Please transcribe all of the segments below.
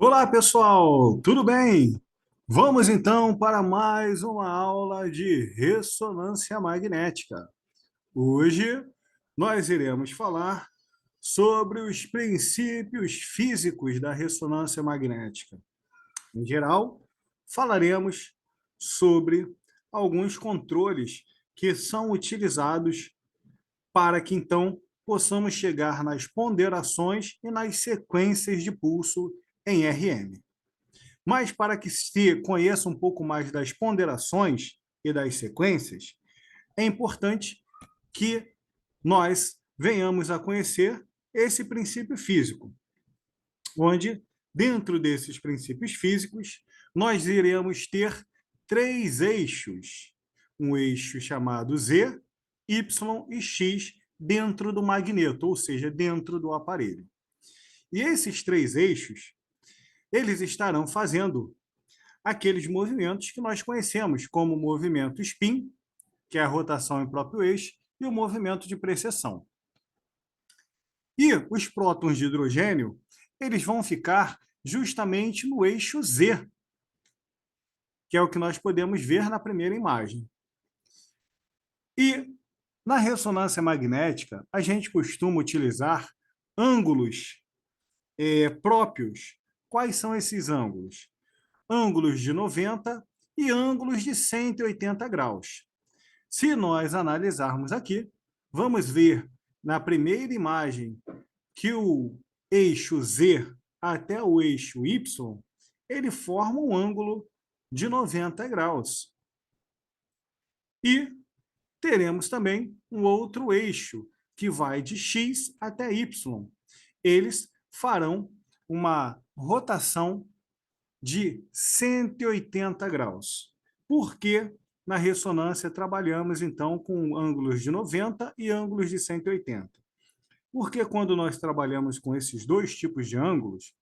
Olá, pessoal, tudo bem? Vamos então para mais uma aula de ressonância magnética. Hoje nós iremos falar sobre os princípios físicos da ressonância magnética. Em geral, falaremos sobre alguns controles que são utilizados para que então possamos chegar nas ponderações e nas sequências de pulso em RM. Mas para que se conheça um pouco mais das ponderações e das sequências, é importante que nós venhamos a conhecer esse princípio físico, onde, dentro desses princípios físicos, nós iremos ter três eixos. Um eixo chamado Z, Y e X dentro do magneto, ou seja, dentro do aparelho. E esses três eixos, eles estarão fazendo aqueles movimentos que nós conhecemos como o movimento spin, que é a rotação em próprio eixo, e o movimento de precessão. E os prótons de hidrogênio, eles vão ficar justamente no eixo Z, que é o que nós podemos ver na primeira imagem. E na ressonância magnética, a gente costuma utilizar ângulos próprios. Quais são esses ângulos? Ângulos de 90 e ângulos de 180 graus. Se nós analisarmos aqui, vamos ver na primeira imagem que o eixo Z até o eixo Y, ele forma um ângulo de 90 graus. E teremos também um outro eixo, que vai de X até Y. Eles farão uma rotação de 180 graus. Por que na ressonância trabalhamos, então, com ângulos de 90 e ângulos de 180? Porque quando nós trabalhamos com esses dois tipos de ângulos,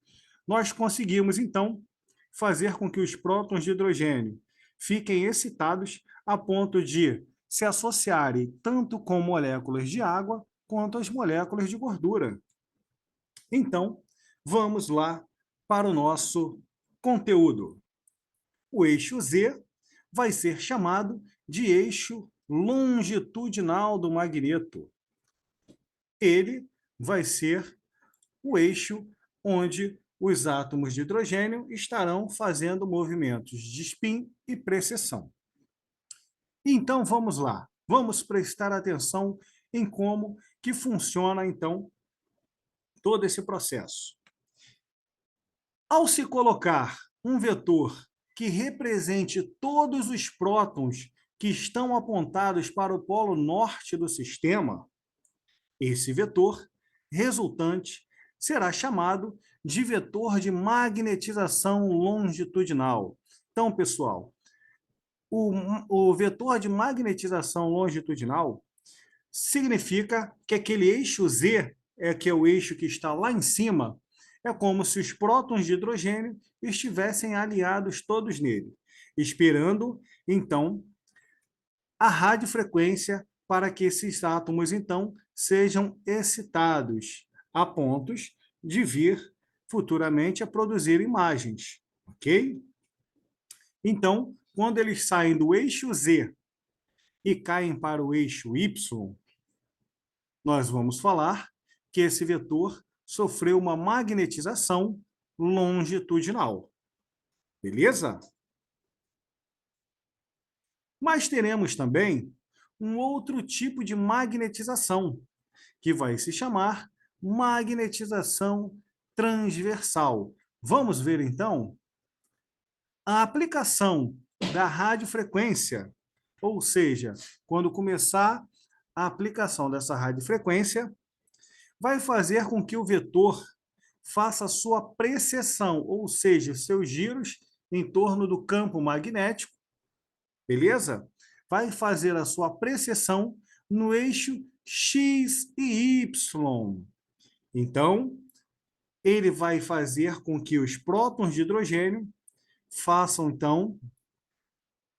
nós conseguimos, então, fazer com que os prótons de hidrogênio fiquem excitados a ponto de se associarem tanto com moléculas de água quanto as moléculas de gordura. Então, vamos lá para o nosso conteúdo. O eixo Z vai ser chamado de eixo longitudinal do magneto. Ele vai ser o eixo onde os átomos de hidrogênio estarão fazendo movimentos de spin e precessão. Então, vamos lá. Vamos prestar atenção em como que funciona, então, todo esse processo. Ao se colocar um vetor que represente todos os prótons que estão apontados para o polo norte do sistema, esse vetor resultante será chamado de vetor de magnetização longitudinal. Então, pessoal, o vetor de magnetização longitudinal significa que aquele eixo Z, que é o eixo que está lá em cima, é como se os prótons de hidrogênio estivessem aliados todos nele, esperando, então, a radiofrequência para que esses átomos, então, sejam excitados a pontos de vir futuramente a produzir imagens, ok? Então, quando eles saem do eixo Z e caem para o eixo Y, nós vamos falar que esse vetor sofreu uma magnetização longitudinal. Beleza? Mas teremos também um outro tipo de magnetização, que vai se chamar magnetização transversal. Vamos ver, então, a aplicação da radiofrequência, ou seja, quando começar a aplicação dessa radiofrequência, vai fazer com que o vetor faça sua precessão, ou seja, seus giros em torno do campo magnético, beleza? Vai fazer a sua precessão no eixo X e Y. Então, ele vai fazer com que os prótons de hidrogênio façam, então,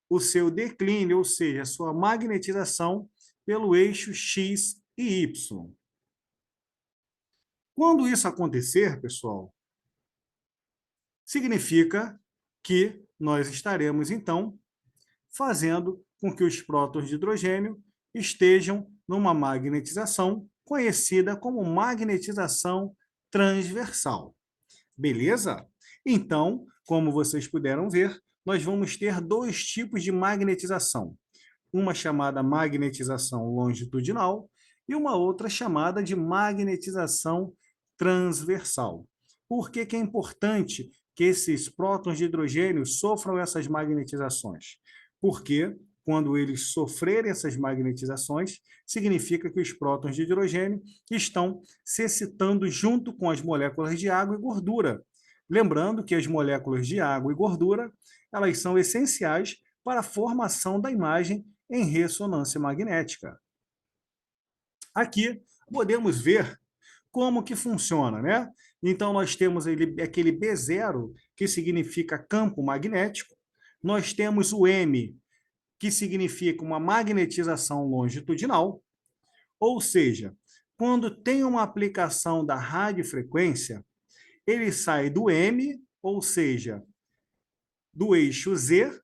o seu declínio, ou seja, a sua magnetização pelo eixo X e Y. Quando isso acontecer, pessoal, significa que nós estaremos, então, fazendo com que os prótons de hidrogênio estejam numa magnetização conhecida como magnetização transversal. Beleza? Então, como vocês puderam ver, nós vamos ter dois tipos de magnetização. Uma chamada magnetização longitudinal e uma outra chamada de magnetização transversal. Por que que é importante que esses prótons de hidrogênio sofram essas magnetizações? Porque quando eles sofrerem essas magnetizações, significa que os prótons de hidrogênio estão se excitando junto com as moléculas de água e gordura. Lembrando que as moléculas de água e gordura, elas são essenciais para a formação da imagem em ressonância magnética. Aqui podemos ver como que funciona, né? Então, nós temos aquele B0, que significa campo magnético. Nós temos o M, que significa uma magnetização longitudinal. Ou seja, quando tem uma aplicação da radiofrequência, ele sai do M, ou seja, do eixo Z,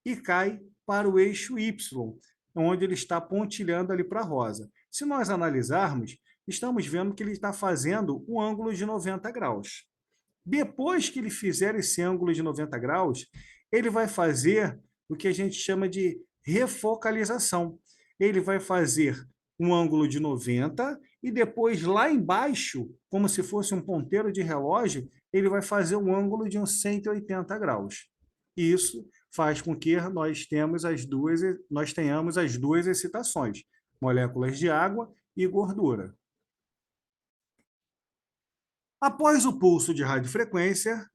e cai para o eixo Y, onde ele está pontilhando ali para a rosa. Se nós analisarmos, estamos vendo que ele está fazendo um ângulo de 90 graus. Depois que ele fizer esse ângulo de 90 graus, ele vai fazer o que a gente chama de refocalização. Ele vai fazer um ângulo de 90 e depois lá embaixo, como se fosse um ponteiro de relógio, ele vai fazer um ângulo de uns 180 graus. Isso faz com que nós tenhamos as duas excitações, moléculas de água e gordura. Após o pulso de radiofrequência,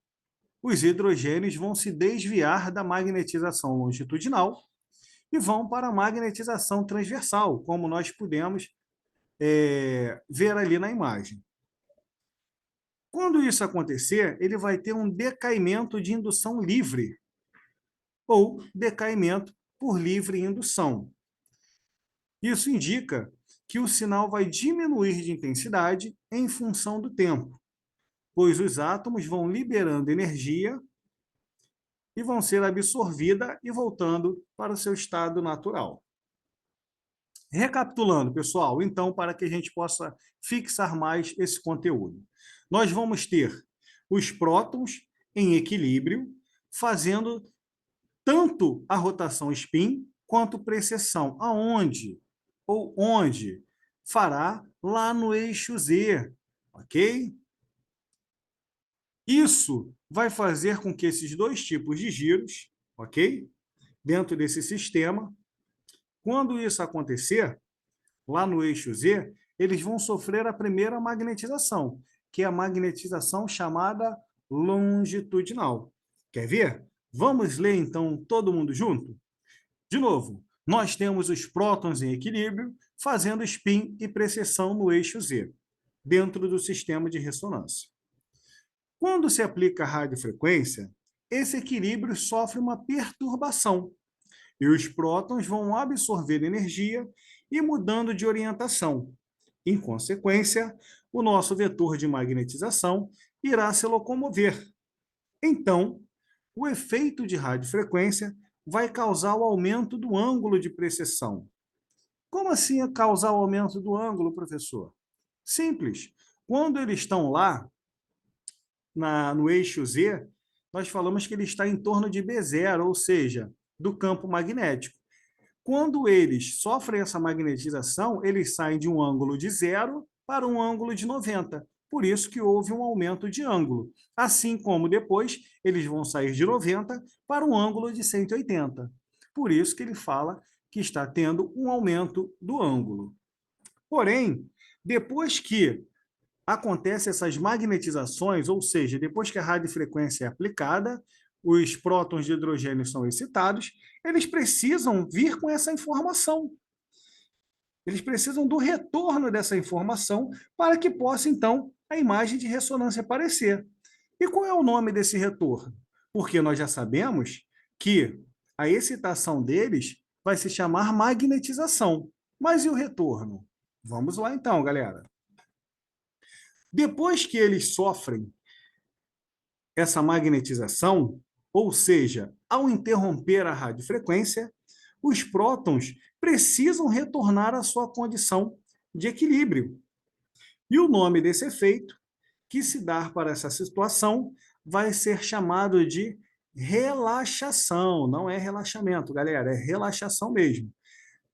os hidrogênios vão se desviar da magnetização longitudinal e vão para a magnetização transversal, como nós podemos ver ali na imagem. Quando isso acontecer, ele vai ter um decaimento de indução livre, ou decaimento por livre indução. Isso indica que o sinal vai diminuir de intensidade em função do tempo, pois os átomos vão liberando energia e vão ser absorvida e voltando para o seu estado natural. Recapitulando, pessoal, então, para que a gente possa fixar mais esse conteúdo. Nós vamos ter os prótons em equilíbrio, fazendo tanto a rotação spin quanto precessão. Aonde? Ou onde? Fará lá no eixo Z, ok? Isso vai fazer com que esses dois tipos de giros, ok? Dentro desse sistema, quando isso acontecer, lá no eixo Z, eles vão sofrer a primeira magnetização, que é a magnetização chamada longitudinal. Quer ver? Vamos ler, então, todo mundo junto? De novo, nós temos os prótons em equilíbrio, fazendo spin e precessão no eixo Z, dentro do sistema de ressonância. Quando se aplica a radiofrequência, esse equilíbrio sofre uma perturbação, e os prótons vão absorver energia e mudando de orientação. Em consequência, o nosso vetor de magnetização irá se locomover. Então, o efeito de radiofrequência vai causar o aumento do ângulo de precessão. Como assim é causar o aumento do ângulo, professor? Simples. Quando eles estão lá, no eixo Z, nós falamos que ele está em torno de B0, ou seja, do campo magnético. Quando eles sofrem essa magnetização, eles saem de um ângulo de 0 para um ângulo de 90. Por isso que houve um aumento de ângulo. Assim como depois, eles vão sair de 90 para um ângulo de 180. Por isso que ele fala que está tendo um aumento do ângulo. Porém, depois que acontecem essas magnetizações, ou seja, depois que a radiofrequência é aplicada, os prótons de hidrogênio são excitados, eles precisam vir com essa informação. Eles precisam do retorno dessa informação para que possa, então, a imagem de ressonância aparecer. E qual é o nome desse retorno? Porque nós já sabemos que a excitação deles vai se chamar magnetização. Mas e o retorno? Vamos lá então, galera. Depois que eles sofrem essa magnetização, ou seja, ao interromper a radiofrequência, os prótons precisam retornar à sua condição de equilíbrio. E o nome desse efeito, que se dá para essa situação, vai ser chamado de relaxação. Não é relaxamento, galera, é relaxação mesmo.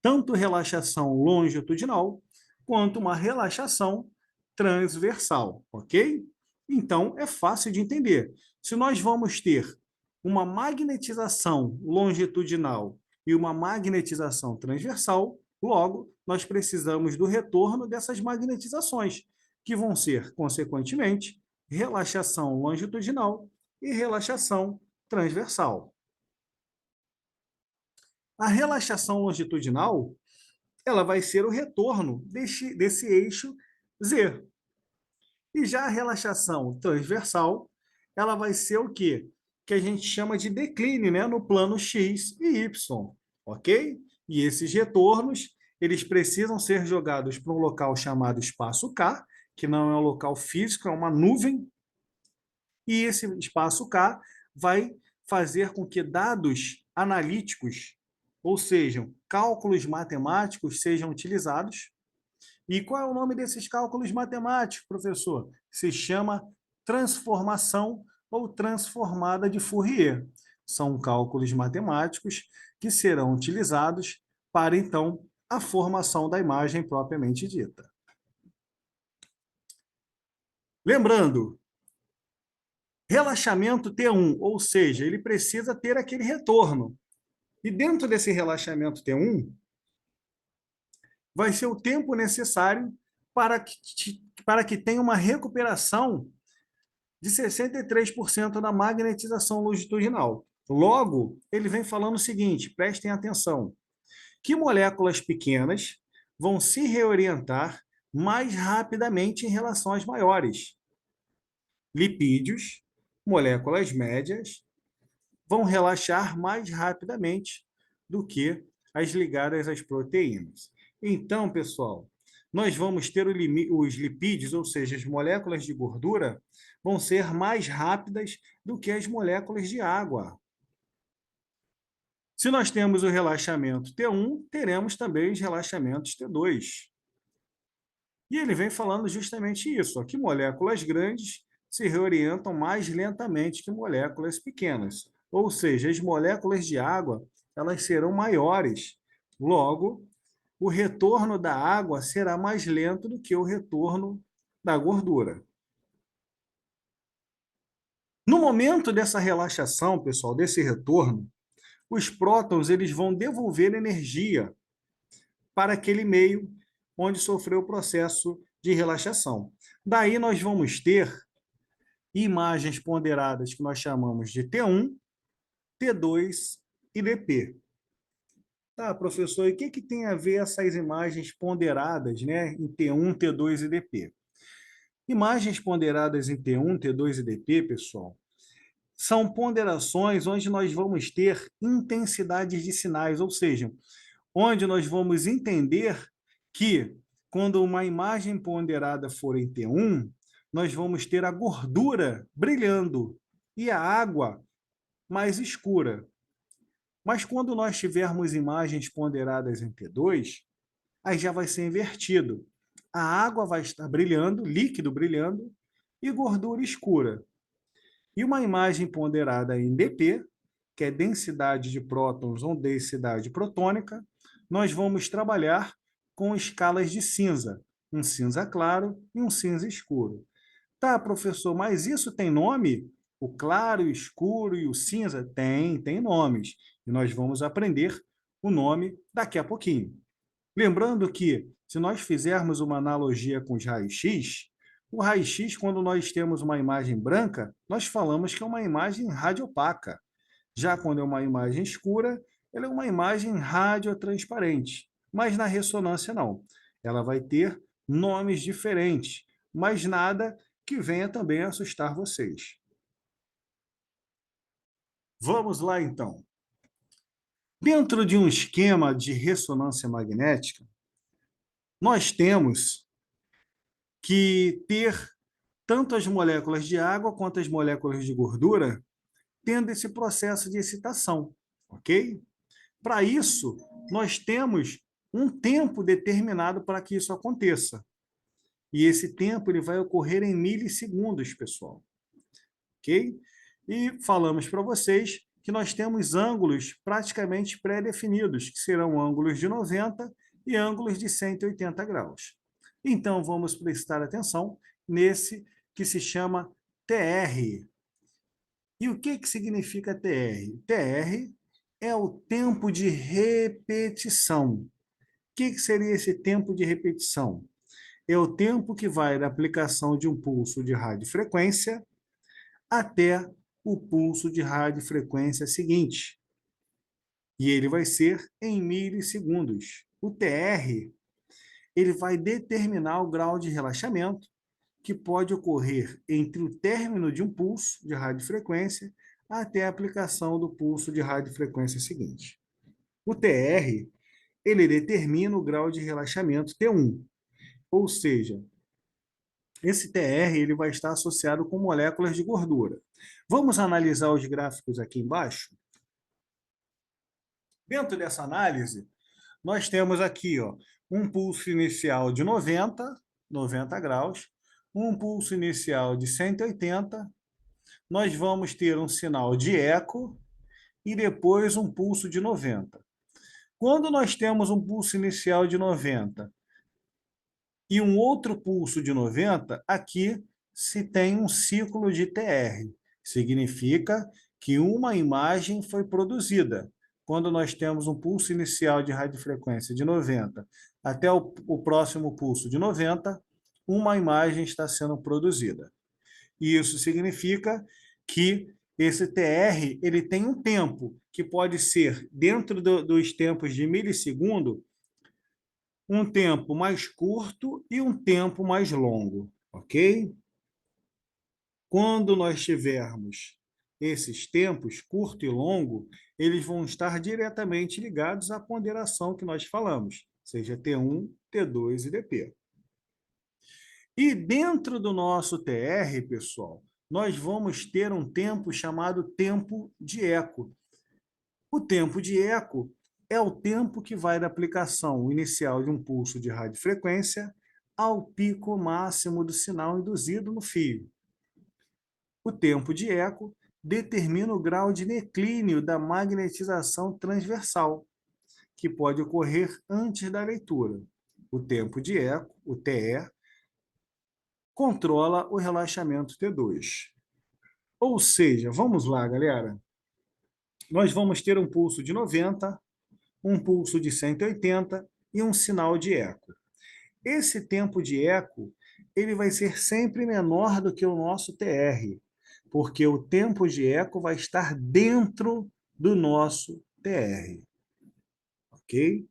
Tanto relaxação longitudinal, quanto uma relaxação transversal, ok? Então, é fácil de entender. Se nós vamos ter uma magnetização longitudinal e uma magnetização transversal, logo, nós precisamos do retorno dessas magnetizações, que vão ser, consequentemente, relaxação longitudinal e relaxação transversal. A relaxação longitudinal, ela vai ser o retorno desse eixo Z. E já a relaxação transversal, ela vai ser o quê? Que a gente chama de declínio, né? No plano X e Y, ok? E esses retornos, eles precisam ser jogados para um local chamado espaço K, que não é um local físico, é uma nuvem, e esse espaço K vai fazer com que dados analíticos, ou seja, cálculos matemáticos, sejam utilizados. E qual é o nome desses cálculos matemáticos, professor? Se chama transformação ou transformada de Fourier. São cálculos matemáticos que serão utilizados para, então, a formação da imagem propriamente dita. Lembrando, relaxamento T1, ou seja, ele precisa ter aquele retorno. E dentro desse relaxamento T1, vai ser o tempo necessário para que tenha uma recuperação de 63% da magnetização longitudinal. Logo, ele vem falando o seguinte, prestem atenção, que moléculas pequenas vão se reorientar mais rapidamente em relação às maiores. Lipídios, moléculas médias, vão relaxar mais rapidamente do que as ligadas às proteínas. Então, pessoal, nós vamos ter os lipídios, ou seja, as moléculas de gordura, vão ser mais rápidas do que as moléculas de água. Se nós temos o relaxamento T1, teremos também os relaxamentos T2. E ele vem falando justamente isso, que moléculas grandes se reorientam mais lentamente que moléculas pequenas. Ou seja, as moléculas de água, elas serão maiores. Logo, o retorno da água será mais lento do que o retorno da gordura. No momento dessa relaxação, pessoal, desse retorno, os prótons eles vão devolver energia para aquele meio onde sofreu o processo de relaxação. Daí nós vamos ter imagens ponderadas que nós chamamos de T1, T2 e DP. Tá, professor, e o que tem a ver essas imagens ponderadas, né, em T1, T2 e DP? Imagens ponderadas em T1, T2 e DP, pessoal, são ponderações onde nós vamos ter intensidades de sinais, ou seja, onde nós vamos entender que, quando uma imagem ponderada for em T1, nós vamos ter a gordura brilhando e a água mais escura. Mas quando nós tivermos imagens ponderadas em T2, aí já vai ser invertido. A água vai estar brilhando, líquido brilhando, e gordura escura. E uma imagem ponderada em dP, que é densidade de prótons ou densidade protônica, nós vamos trabalhar com escalas de cinza, um cinza claro e um cinza escuro. Tá, professor, mas isso tem nome? O claro, o escuro e o cinza? Tem nomes. E nós vamos aprender o nome daqui a pouquinho. Lembrando que, se nós fizermos uma analogia com os raios-x, o raio-x, quando nós temos uma imagem branca, nós falamos que é uma imagem radiopaca. Já quando é uma imagem escura, ela é uma imagem radiotransparente. Mas na ressonância, não. Ela vai ter nomes diferentes, mas nada que venha também assustar vocês. Vamos lá, então. Dentro de um esquema de ressonância magnética, nós temos que ter tanto as moléculas de água quanto as moléculas de gordura tendo esse processo de excitação, ok? Para isso, nós temos um tempo determinado para que isso aconteça. E esse tempo ele vai ocorrer em milissegundos, pessoal, ok? E falamos para vocês que nós temos ângulos praticamente pré-definidos, que serão ângulos de 90 e ângulos de 180 graus. Então, vamos prestar atenção nesse que se chama TR. E o que significa TR? TR é o tempo de repetição. O que seria esse tempo de repetição? É o tempo que vai da aplicação de um pulso de radiofrequência até o pulso de radiofrequência seguinte. E ele vai ser em milissegundos. O TR, ele vai determinar o grau de relaxamento que pode ocorrer entre o término de um pulso de radiofrequência até a aplicação do pulso de radiofrequência seguinte. O TR, ele determina o grau de relaxamento T1, ou seja, esse TR ele vai estar associado com moléculas de gordura. Vamos analisar os gráficos aqui embaixo? Dentro dessa análise, nós temos aqui um pulso inicial de 90 graus, um pulso inicial de 180, nós vamos ter um sinal de eco e depois um pulso de 90. Quando nós temos um pulso inicial de 90 e um outro pulso de 90, aqui se tem um ciclo de TR. Significa que uma imagem foi produzida. Quando nós temos um pulso inicial de radiofrequência de 90 até o próximo pulso de 90, uma imagem está sendo produzida. E isso significa que esse TR ele tem um tempo que pode ser, dentro dos tempos de milissegundo, um tempo mais curto e um tempo mais longo, ok? Quando nós tivermos esses tempos, curto e longo, eles vão estar diretamente ligados à ponderação que nós falamos, seja T1, T2 e DP. E dentro do nosso TR, pessoal, nós vamos ter um tempo chamado tempo de eco. O tempo de eco é o tempo que vai da aplicação inicial de um pulso de radiofrequência ao pico máximo do sinal induzido no fio. O tempo de eco determina o grau de declínio da magnetização transversal, que pode ocorrer antes da leitura. O tempo de eco, o TE, controla o relaxamento T2. Ou seja, vamos lá, galera. Nós vamos ter um pulso de 90, um pulso de 180 e um sinal de eco. Esse tempo de eco, ele vai ser sempre menor do que o nosso TR, porque o tempo de eco vai estar dentro do nosso TR. Ok?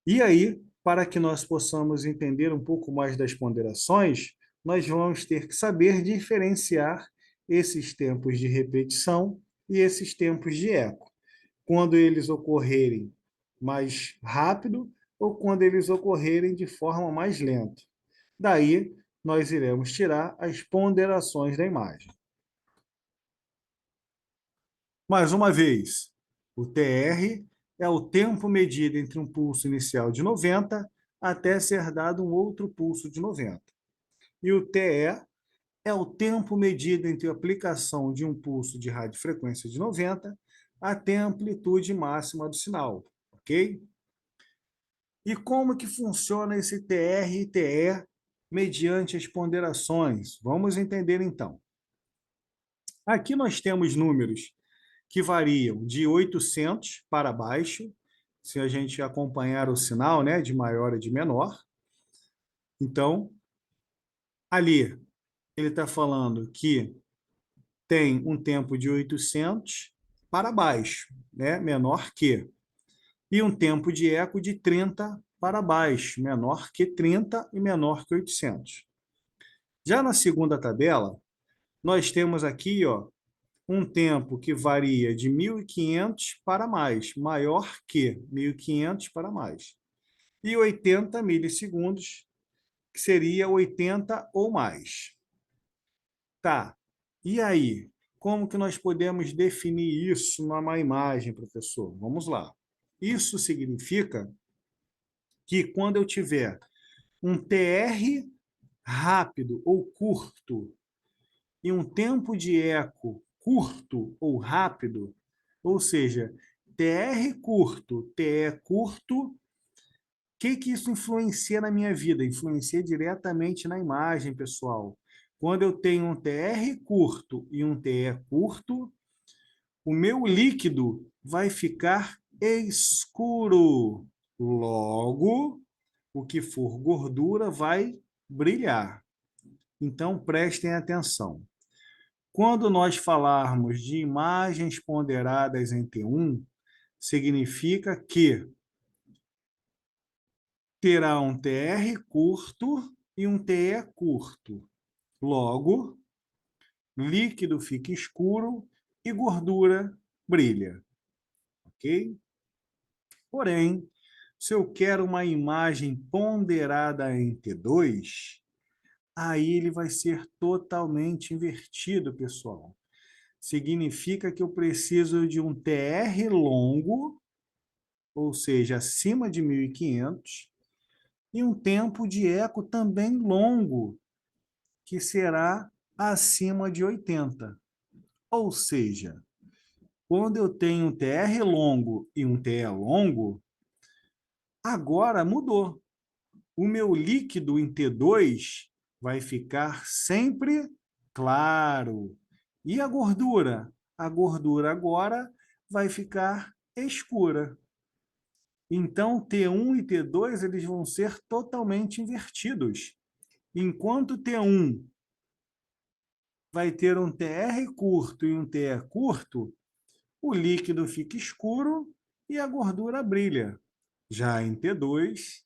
E aí, para que nós possamos entender um pouco mais das ponderações, nós vamos ter que saber diferenciar esses tempos de repetição e esses tempos de eco, quando eles ocorrerem mais rápido ou quando eles ocorrerem de forma mais lenta. Daí, nós iremos tirar as ponderações da imagem. Mais uma vez, o TR é o tempo medido entre um pulso inicial de 90 até ser dado um outro pulso de 90. E o TE é o tempo medido entre a aplicação de um pulso de radiofrequência de 90 até a amplitude máxima do sinal, ok? E como que funciona esse TR e TE mediante as ponderações? Vamos entender então. Aqui nós temos números que variam de 800 para baixo, se a gente acompanhar o sinal, né, de maior e de menor. Então, ali, ele está falando que tem um tempo de 800 para baixo, né, menor que, e um tempo de eco de 30 para baixo, menor que 30 e menor que 800. Já na segunda tabela, nós temos aqui, um tempo que varia de 1.500 para mais, maior que 1.500 para mais. E 80 milissegundos, que seria 80 ou mais. Tá. E aí? Como que nós podemos definir isso numa imagem, professor? Vamos lá. Isso significa que quando eu tiver um TR rápido ou curto e um tempo de eco curto ou rápido, ou seja, TR curto, TE curto, o que isso influencia na minha vida? Influencia diretamente na imagem, pessoal. Quando eu tenho um TR curto e um TE curto, o meu líquido vai ficar escuro. Logo, o que for gordura vai brilhar. Então, prestem atenção. Quando nós falarmos de imagens ponderadas em T1, significa que terá um TR curto e um TE curto. Logo, líquido fica escuro e gordura brilha. Ok? Porém, se eu quero uma imagem ponderada em T2, aí ele vai ser totalmente invertido, pessoal. Significa que eu preciso de um TR longo, ou seja, acima de 1500, e um tempo de eco também longo, que será acima de 80. Ou seja, quando eu tenho um TR longo e um TE longo, agora mudou. O meu líquido em T2 vai ficar sempre claro. E a gordura? A gordura agora vai ficar escura. Então, T1 e T2 eles vão ser totalmente invertidos. Enquanto T1 vai ter um TR curto e um TE curto, o líquido fica escuro e a gordura brilha. Já em T2,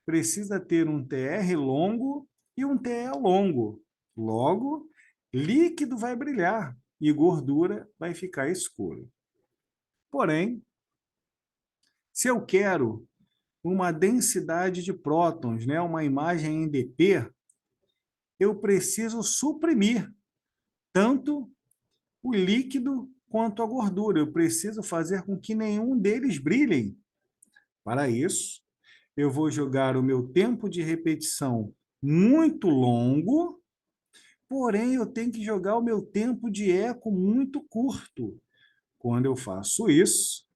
precisa ter um TR longo e um TE longo. Logo, líquido vai brilhar e gordura vai ficar escura. Porém, se eu quero uma densidade de prótons, né, uma imagem em dp, eu preciso suprimir tanto o líquido quanto a gordura. Eu preciso fazer com que nenhum deles brilhem. Para isso, eu vou jogar o meu tempo de repetição muito longo, porém eu tenho que jogar o meu tempo de eco muito curto. Quando eu faço isso,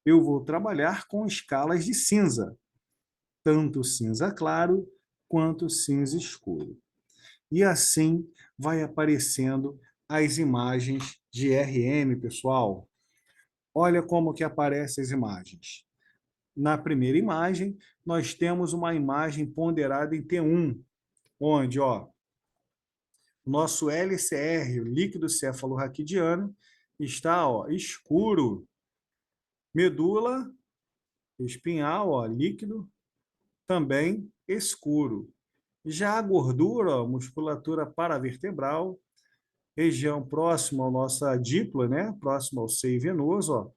eu vou trabalhar com escalas de cinza, tanto cinza claro quanto cinza escuro. E assim vai aparecendo as imagens de RM, pessoal. Olha como que aparecem as imagens. Na primeira imagem, nós temos uma imagem ponderada em T1, onde ó, o nosso LCR, o líquido cefalorraquidiano, está ó, escuro. Medula espinhal, ó, líquido, também escuro. Já a gordura, ó, musculatura paravertebral, região próxima à nossa dípula, né? Próxima ao seio venoso, ó,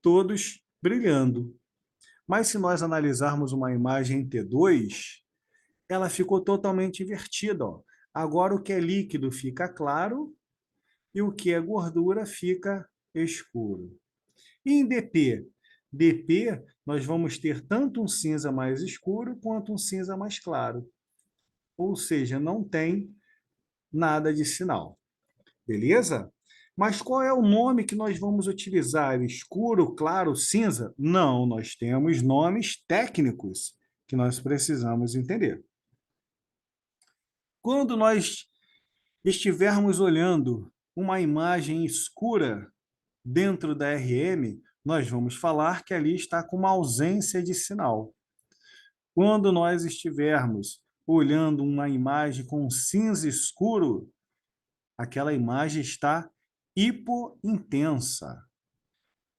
todos brilhando. Mas se nós analisarmos uma imagem em T2, ela ficou totalmente invertida. Ó. Agora o que é líquido fica claro e o que é gordura fica escuro. E em DP? DP, nós vamos ter tanto um cinza mais escuro quanto um cinza mais claro. Ou seja, não tem nada de sinal. Beleza? Mas qual é o nome que nós vamos utilizar? Escuro, claro, cinza? Não, nós temos nomes técnicos que nós precisamos entender. Quando nós estivermos olhando uma imagem escura dentro da RM, nós vamos falar que ali está com uma ausência de sinal. Quando nós estivermos olhando uma imagem com cinza escuro, aquela imagem está hipointensa.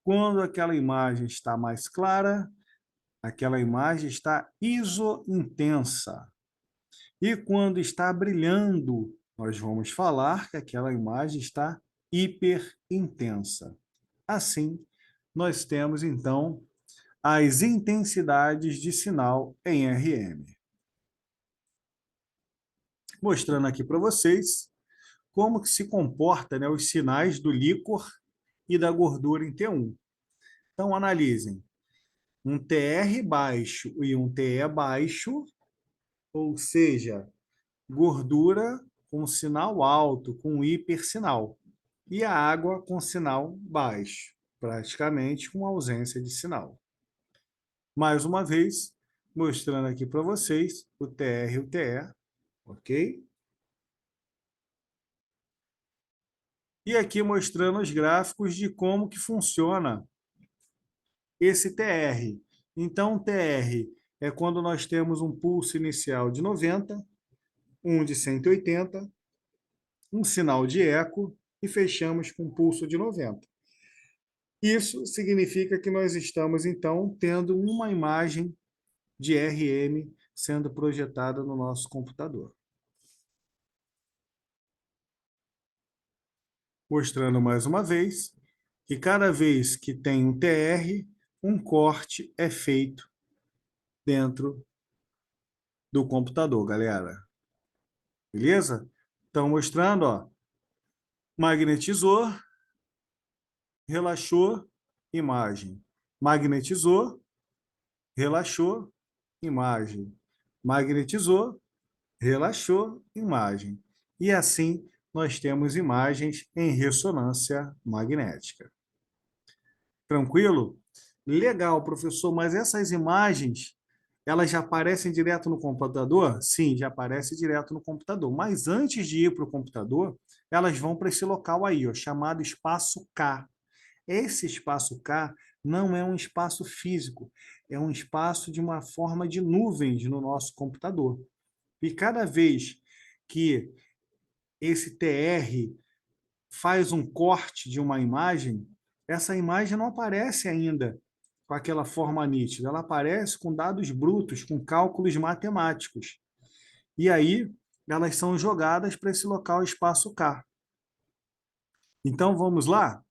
Quando aquela imagem está mais clara, aquela imagem está isointensa. E quando está brilhando, nós vamos falar que aquela imagem está hiperintensa. Assim, nós temos, então, as intensidades de sinal em RM. Mostrando aqui para vocês como que se comporta, né, os sinais do líquor e da gordura em T1. Então, analisem. Um TR baixo e um TE baixo, ou seja, gordura com sinal alto, com hipersinal. E a água com sinal baixo, praticamente com ausência de sinal. Mais uma vez, mostrando aqui para vocês o TR e o TE, ok? E aqui mostrando os gráficos de como que funciona esse TR. Então, TR é quando nós temos um pulso inicial de 90, um de 180, um sinal de eco e fechamos com um pulso de 90. Isso significa que nós estamos, então, tendo uma imagem de RM sendo projetada no nosso computador. Mostrando mais uma vez que cada vez que tem um TR, um corte é feito dentro do computador, galera. Beleza? Então, mostrando, ó, magnetizou, relaxou, imagem. Magnetizou, relaxou, imagem. Magnetizou, relaxou, imagem. E assim nós temos imagens em ressonância magnética. Tranquilo? Legal, professor, mas essas imagens, elas já aparecem direto no computador? Sim, já aparece direto no computador. Mas antes de ir para o computador, elas vão para esse local aí, ó, chamado espaço K. Esse espaço K não é um espaço físico, é um espaço de uma forma de nuvens no nosso computador. E cada vez que esse TR faz um corte de uma imagem, essa imagem não aparece ainda com aquela forma nítida, ela aparece com dados brutos, com cálculos matemáticos. E aí, elas são jogadas para esse local espaço K. Então, vamos lá?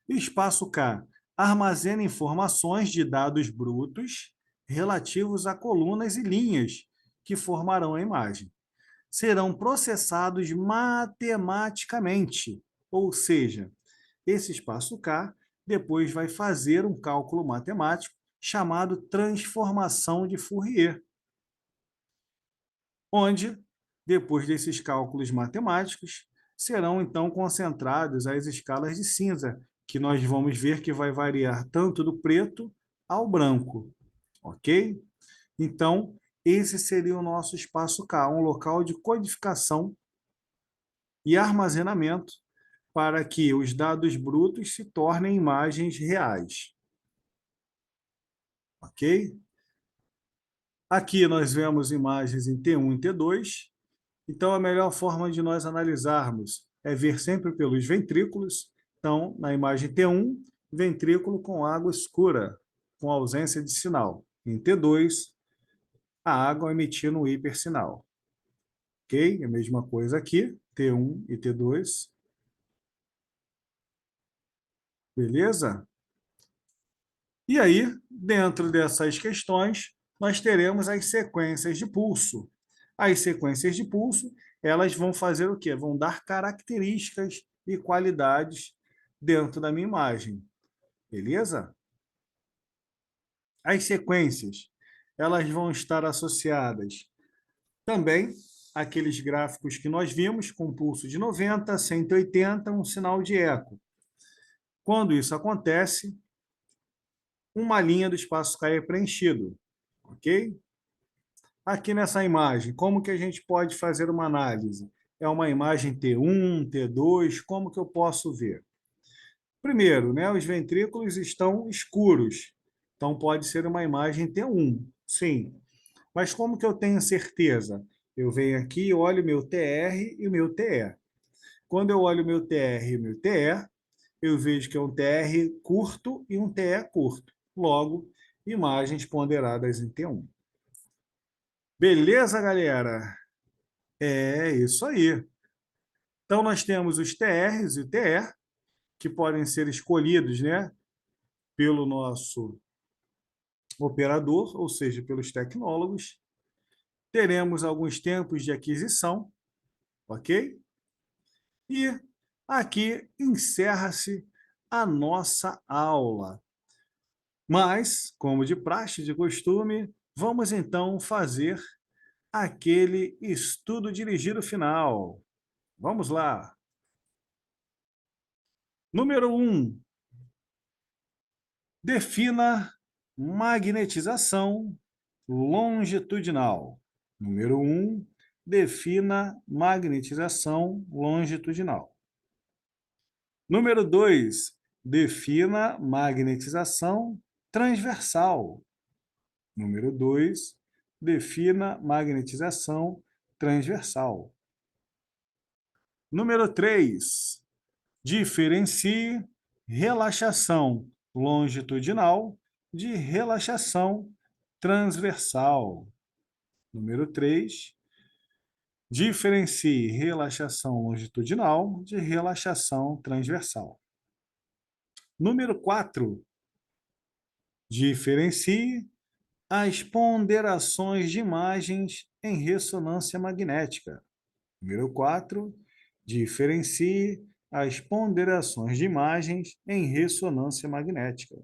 Espaço K armazena informações de dados brutos relativos a colunas e linhas que formarão a imagem. Serão processados matematicamente, ou seja, esse espaço K depois vai fazer um cálculo matemático chamado transformação de Fourier, onde, depois desses cálculos matemáticos, serão então concentradas as escalas de cinza, que nós vamos ver que vai variar tanto do preto ao branco, ok? Então, esse seria o nosso espaço K, um local de codificação e armazenamento para que os dados brutos se tornem imagens reais, ok? Aqui nós vemos imagens em T1 e T2, então a melhor forma de nós analisarmos é ver sempre pelos ventrículos. Então, na imagem T1, ventrículo com água escura, com ausência de sinal. Em T2, a água emitindo um hipersinal. Ok? A mesma coisa aqui, T1 e T2. Beleza? E aí, dentro dessas questões, nós teremos as sequências de pulso. As sequências de pulso, elas vão fazer o quê? Vão dar características e qualidades dentro da minha imagem. Beleza? As sequências, elas vão estar associadas também àqueles gráficos que nós vimos, com pulso de 90, 180, um sinal de eco. Quando isso acontece, uma linha do espaço K é preenchido, ok? Aqui nessa imagem, como que a gente pode fazer uma análise? É uma imagem T1, T2, como que eu posso ver? Primeiro, né, os ventrículos estão escuros, então pode ser uma imagem T1, sim. Mas como que eu tenho certeza? Eu venho aqui, olho meu TR e o meu TE. Quando eu olho o meu TR e o meu TE, eu vejo que é um TR curto e um TE curto. Logo, imagens ponderadas em T1. Beleza, galera? É isso aí. Então, nós temos os TRs e o TE, que podem ser escolhidos, né, pelo nosso operador, ou seja, pelos tecnólogos. Teremos alguns tempos de aquisição, ok? E aqui encerra-se a nossa aula. Mas, como de praxe de costume, vamos então fazer aquele estudo dirigido final. Vamos lá. Número 1. Defina magnetização longitudinal. Número 1. Defina magnetização longitudinal. Número 2. Defina magnetização transversal. Número 2. Defina magnetização transversal. Número 3. Diferencie relaxação longitudinal de relaxação transversal. Número 3. Diferencie relaxação longitudinal de relaxação transversal. Número 4. Diferencie as ponderações de imagens em ressonância magnética. Número 4. Diferencie as ponderações de imagens em ressonância magnética.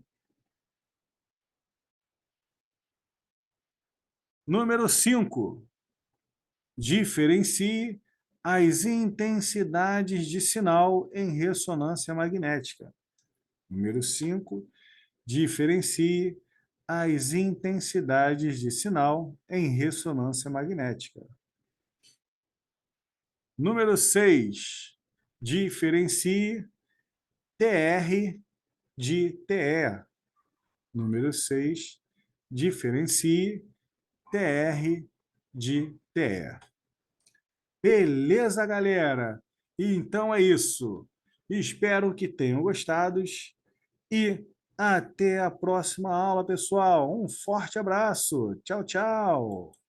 Número 5. Diferencie as intensidades de sinal em ressonância magnética. Número 5. Diferencie as intensidades de sinal em ressonância magnética. Número 6. Diferencie TR de TE. Número 6. Diferencie TR de TE. Beleza, galera? Então é isso. Espero que tenham gostado e até a próxima aula, pessoal. Um forte abraço. Tchau, tchau.